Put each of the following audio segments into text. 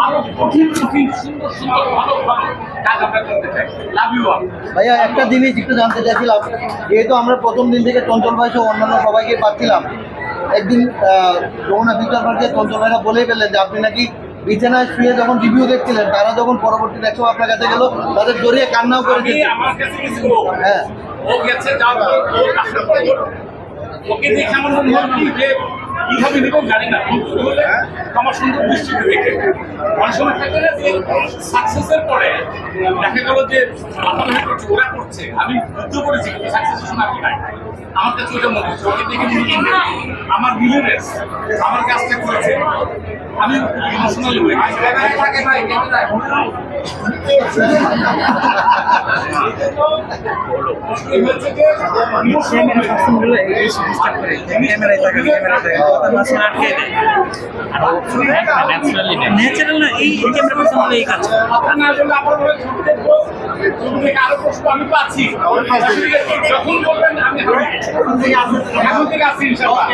আরো কঠিন কঠিন সুন্দর সুন্দর ভালো ভালো কাজ আমরা করতে চাই। Love you all. ভাইয়া একটা জিনিস একটু জানতে চাইছিলাম, যেহেতু আমরা প্রথম দিন থেকে চঞ্চল ভাই সহ অন্যান্য সবাইকে পাচ্ছিলাম, একদিন যমুনা ফিউচার পার্কে চঞ্চল ভাইরা বলেই ফেললেন যে আপনি নাকি বিছানায় শুয়ে যখন রিভিউ দেখছিলেন, তারা যখন পরবর্তী দেখছো আপনার কাছে গেল, তাদের জড়িয়ে কান্নাও করে দিচ্ছে। আমার কাছে গেছিল, হ্যাঁ, ও গেছে যাওয়ার পর ওকে দেখে আমার মনে হয় কি যে কিভাবে নিব জানি না, আমার সুন্দর দৃষ্টিতে দেখে অনেক সময় থাকে না যে সাকসেসের পরে দেখা গেল যে আপনার করছে ওরা করছে, আমি যুদ্ধ করেছি কিন্তু সাকসেসের সময় আমি নাই। আমার কাছে ওটা মনে হচ্ছে ওকে দেখে আমার বিলিনেস আমার কাজটা করেছে, আমি ইমোশনাল হয়ে ন্যাচারাল না, এই ক্যামেরা পার্সন এই কাজ আরো প্রশ্ন আমি পাচ্ছি, যখন বলবেন আমি এখন থেকে আসছি ইনশাআল্লাহ।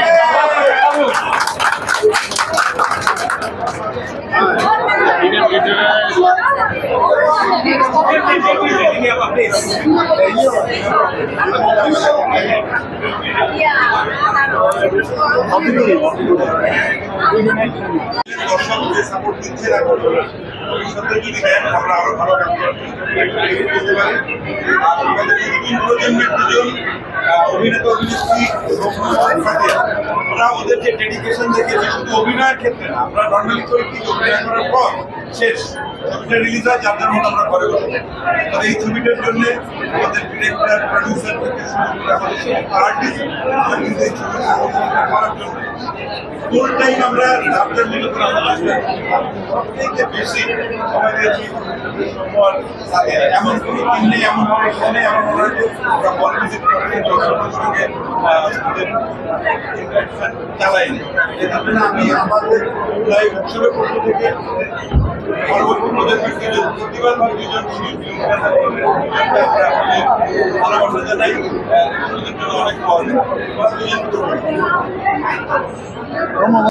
দর্শক যে সাপোর্ট দিচ্ছে না, ভবিষ্যতে যদি দেন আমরা আরো ভালো কাজ করতে পারি। আর আমাদের এই তিন প্রজন্মের দুজন অভিনেতা অভিনেত্রী ওরা ওদের যে ডেডিকেশন দেখেছে শুধু অভিনয়ের ক্ষেত্রে না, আমরা নর্মালি করি কি অভিনয় করার পর শেষ ছবিটা রিলিজ হয় যাদের মতো আমরা ঘরে বসে। তবে এই ছবিটার জন্য আমাদের ডিরেক্টর প্রডিউসার থেকে শুরু করে আমাদের আর্টিস্ট কিন্তু এই ছবিটা করার জন্য ফুল টাইম আমরা রাতের মতো করে আমরা সবথেকে বেশি সময় দিয়েছি। এমন কোনো দিন নেই, এমন কোনো সময় এমন ওরা আমরা বল ভিজিট করতে দর্শকের সঙ্গে ইন্টারাকশন চালাইনি। এর জন্য আমি আমাদের লাইভ উৎসবের পক্ষ থেকে পরবর্তী প্রজন্মের দুজন প্রতিভাবান দুজন শিল্পী ভালোবাসা জানাই, ওদের জন্য অনেক পাওয়া যায়। ধন্যবাদ।